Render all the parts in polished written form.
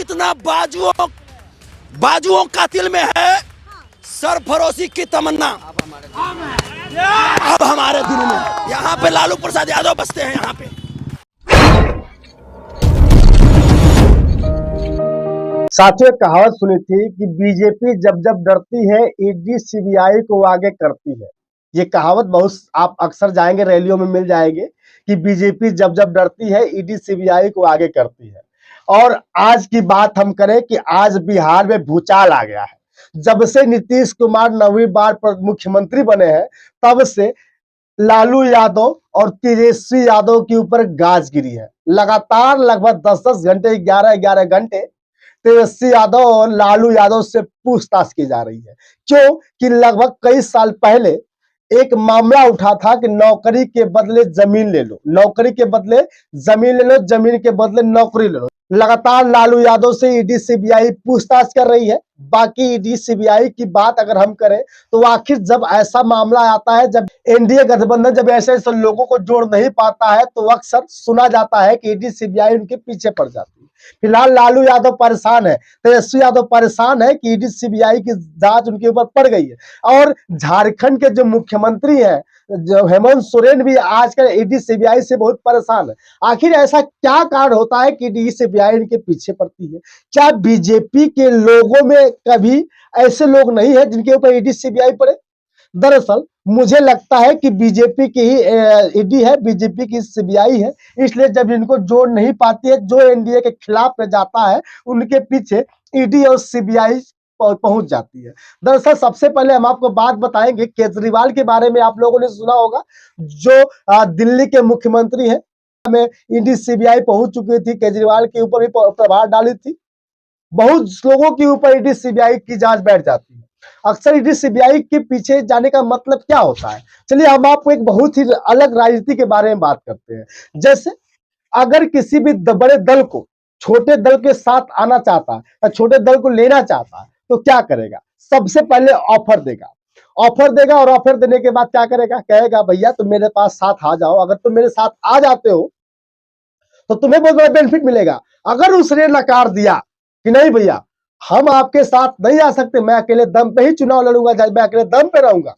कितना बाजुओं का दिल में है सरफरोशी की तमन्ना अब हमारे दिल में। यहाँ पे लालू प्रसाद यादव बसते हैं। यहाँ पे साथियों, कहावत सुनी थी कि बीजेपी जब जब डरती है ईडी सीबीआई को आगे करती है। ये कहावत बहुत आप अक्सर जाएंगे रैलियों में मिल जाएंगे कि बीजेपी जब जब डरती है ईडी सीबीआई को आगे करती है। और आज की बात हम करें कि आज बिहार में भूचाल आ गया है। जब से नीतीश कुमार 9वीं बार मुख्यमंत्री बने हैं तब से लालू यादव और तेजस्वी यादव के ऊपर गाज गिरी है। लगातार लगभग 10-10 घंटे 11-11 घंटे तेजस्वी यादव और लालू यादव से पूछताछ की जा रही है। क्यों कि लगभग कई साल पहले एक मामला उठा था कि नौकरी के बदले जमीन ले लो, नौकरी के बदले जमीन ले लो, जमीन के बदले नौकरी ले लो। लगातार लालू यादव से ईडी सीबीआई पूछताछ कर रही है। बाकी ईडी सीबीआई की बात अगर हम करें तो आखिर जब ऐसा मामला आता है, जब एनडीए गठबंधन जब ऐसे ऐसे लोगों को जोड़ नहीं पाता है तो अक्सर सुना जाता है कि ईडी सीबीआई उनके पीछे पड़ जाती है। फिलहाल लालू यादव परेशान है, तेजस्वी यादव परेशान है कि ईडी सीबीआई की जांच उनके ऊपर पड़ गई है। और झारखंड के जो मुख्यमंत्री हैं जो हेमंत सोरेन भी आजकल ईडी सीबीआई से बहुत परेशान है। आखिर ऐसा क्या कारण होता है कि ईडी सीबीआई इनके पीछे पड़ती है? क्या बीजेपी के लोगों में कभी ऐसे लोग नहीं है जिनके ऊपर ईडी सीबीआई पड़े? दरअसल मुझे लगता है कि बीजेपी की ही ईडी है, बीजेपी की सीबीआई है। इसलिए जब इनको जोड़ नहीं पाती है, जो एनडीए के खिलाफ में जाता है उनके पीछे ईडी और सीबीआई पहुंच जाती है। दरअसल सबसे पहले हम आपको बात बताएंगे केजरीवाल के बारे में। आप लोगों ने सुना होगा जो दिल्ली के मुख्यमंत्री हैं, में ईडी सीबीआई पहुंच चुकी थी, केजरीवाल के ऊपर भी प्रभाव डाली थी। बहुत लोगों के ऊपर ईडी सीबीआई की जांच बैठ जाती है। अक्सर ईडी सीबीआई के पीछे जाने का मतलब क्या होता है? चलिए हम आपको एक बहुत ही अलग राजनीति के बारे में बात करते हैं। जैसे अगर किसी भी बड़े दल को छोटे दल के साथ आना चाहता है या छोटे दल को लेना चाहता है तो क्या करेगा? सबसे पहले ऑफर देगा, ऑफर देगा और ऑफर देने के बाद क्या करेगा? कहेगा भैया तुम मेरे पास साथ आ जाओ। अगर तुम मेरे साथ आ जाते हो तो तुम्हें बहुत बड़ा बेनिफिट मिलेगा। अगर उसने नकार दिया कि नहीं भैया हम आपके साथ नहीं आ सकते, मैं अकेले दम पे ही चुनाव लड़ूंगा, मैं अकेले दम पे रहूंगा,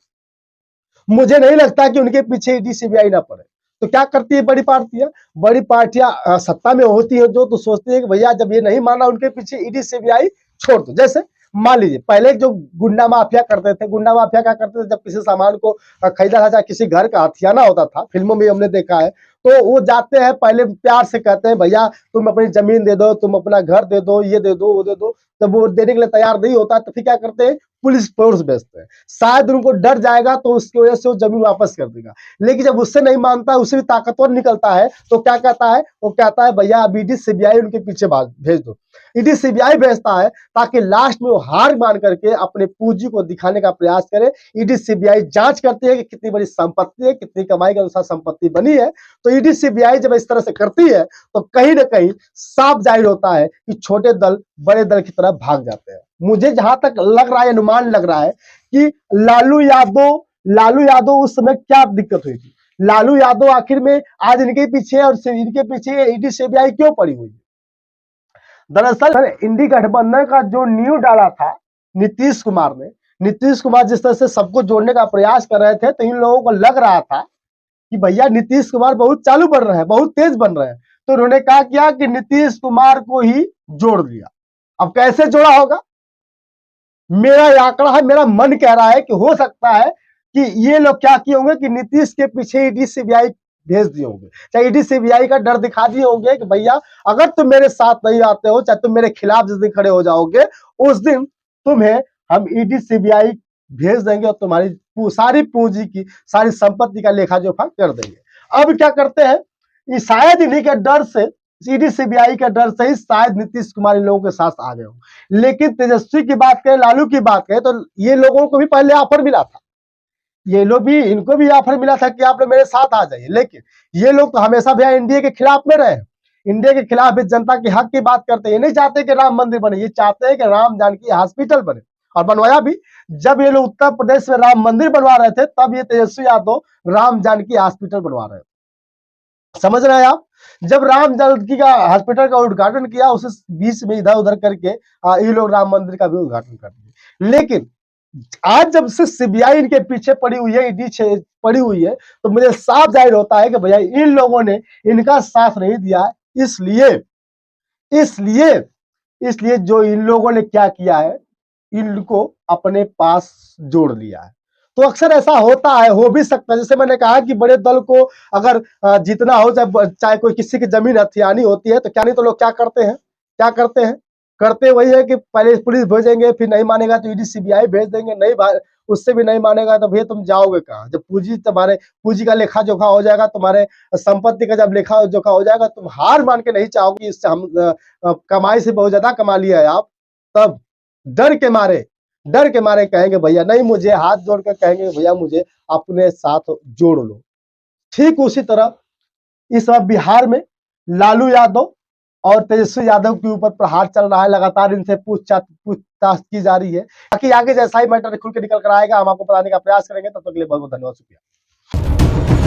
मुझे नहीं लगता कि उनके पीछे ईडी सीबीआई ना पड़े। तो क्या करती है बड़ी पार्टियां? बड़ी पार्टियां सत्ता में होती है जो, तो सोचती है कि भैया जब ये नहीं माना उनके पीछे ईडी सीबीआई छोड़ दो। जैसे मान लीजिए पहले जो गुंडा माफिया करते थे, गुंडा माफिया क्या करते थे? जब किसी सामान को खरीदा था, चाहे किसी घर का हथियाना होता था, फिल्मों में हमने देखा है, तो वो जाते हैं पहले प्यार से कहते हैं भैया तुम अपनी जमीन दे दो, तुम अपना घर दे दो, ये दे दो, वो दे दो। जब वो देने के लिए तैयार नहीं होता तो फिर क्या करते हैं? पुलिस फोर्स भेजते हैं। शायद उनको डर जाएगा तो उसकी वजह से वो जमीन वापस कर देगा। लेकिन जब उससे नहीं मानता, उससे भी ताकतवर निकलता है तो क्या कहता है? वो कहता है भैया अब ईडी सीबीआई उनके पीछे भेज दो। ईडी सीबीआई भेजता है ताकि लास्ट में वो हार मान करके अपने पूंजी को दिखाने का प्रयास करे। ईडी सीबीआई जांच करती है कि कितनी बड़ी संपत्ति है, कितनी कमाई के अनुसार संपत्ति बनी है। तो ईडी सीबीआई जब इस तरह से करती है तो कहीं ना कहीं साफ जाहिर होता है कि छोटे दल बड़े दल की तरफ भाग जाते हैं। मुझे जहां तक लग रहा है, अनुमान लग रहा है कि लालू यादव उस समय क्या दिक्कत हुई थी, लालू यादव आखिर में आज इनके पीछे और इनके पीछे ईडी सीबीआई क्यों पड़ी हुई है? दरअसल इंडी गठबंधन का जो नींव डाला था नीतीश कुमार ने, नीतीश कुमार जिस तरह से सबको जोड़ने का प्रयास कर रहे थे तो इन लोगों को लग रहा था कि भैया नीतीश कुमार बहुत चालू बन रहे हैं, बहुत तेज बन रहे हैं। तो उन्होंने क्या किया कि नीतीश कुमार को ही जोड़ दिया। अब कैसे जोड़ा होगा? मेरा आंकड़ा है, मेरा मन कह रहा है कि हो सकता है कि ये लोग क्या किए होंगे कि नीतीश के पीछे ईडी सीबीआई भेज दिए होंगे, चाहे ईडी सीबीआई का डर दिखा दिए होंगे कि भैया अगर तुम मेरे साथ नहीं आते हो, चाहे तुम मेरे खिलाफ जिस दिन खड़े हो जाओगे उस दिन तुम्हें हम ईडी सीबीआई भेज देंगे और तुम्हारी सारी पूंजी की, सारी संपत्ति का लेखा जोखा कर देंगे। अब क्या करते हैं? शायद इन्हीं के डर से, ईडी सीबीआई के डर से ही शायद नीतीश कुमार इन लोगों के साथ आ गए हो। लेकिन तेजस्वी की बात करें, लालू की बात करें तो ये लोगों को भी पहले ऑफर मिला था, ये लोग भी, इनको भी ऑफर मिला था कि आप लोग मेरे साथ आ जाइए। लेकिन ये लोग तो हमेशा भैया इंडिया के खिलाफ में रहे। इंडिया के खिलाफ भी जनता के हक की बात करते हैं। ये नहीं चाहते कि राम मंदिर बने, ये चाहते हैं कि राम जानकी हॉस्पिटल बने, और बनवाया भी। जब ये लोग उत्तर प्रदेश में राम मंदिर बनवा रहे थे तब ये तेजस्वी यादव राम जानकी हॉस्पिटल बनवा रहे थे। समझ रहे हैं आप? जब राम जानकी का हॉस्पिटल का उद्घाटन किया, उसे बीच में इधर उधर करके ये लोग राम मंदिर का भी उद्घाटन कर दिए। लेकिन आज जब से सीबीआई इनके पीछे पड़ी हुई है, ईडी पड़ी हुई है, तो मुझे साफ जाहिर होता है कि भैया इन लोगों ने इनका साथ नहीं दिया है। इसलिए इसलिए इसलिए जो इन लोगों ने क्या किया है, इनको अपने पास जोड़ लिया है। तो अक्सर ऐसा होता है, हो भी सकता है। जैसे मैंने कहा कि बड़े दल को अगर जीतना हो, चाहे कोई किसी की जमीन हथियानी होती है, तो क्या नहीं तो लोग क्या करते हैं, करते वही है कि पहले पुलिस भेजेंगे, फिर नहीं मानेगा तो ईडी सीबीआई भेज देंगे, नहीं उससे भी नहीं मानेगा तो भैया तुम जाओगे कहाँ। जब पूंजी का लेखा जोखा हो जाएगा, तुम्हारे संपत्ति का जब लेखा जोखा हो जाएगा, तुम हार मान के नहीं चाहोगे इससे हम कमाई से बहुत ज्यादा कमा लिया है आप, तब डर के मारे कहेंगे भैया नहीं, मुझे हाथ जोड़ कर कहेंगे भैया मुझे अपने साथ जोड़ लो। ठीक उसी तरह इस वक्त बिहार में लालू यादव और तेजस्वी यादव के ऊपर प्रहार चल रहा है। लगातार इनसे पूछताछ की जा रही है। बाकी आगे जैसा ही मैटर खुल के निकल कर आएगा, हम आपको बताने का प्रयास करेंगे। तब तक के लिए बहुत बहुत धन्यवाद, शुक्रिया।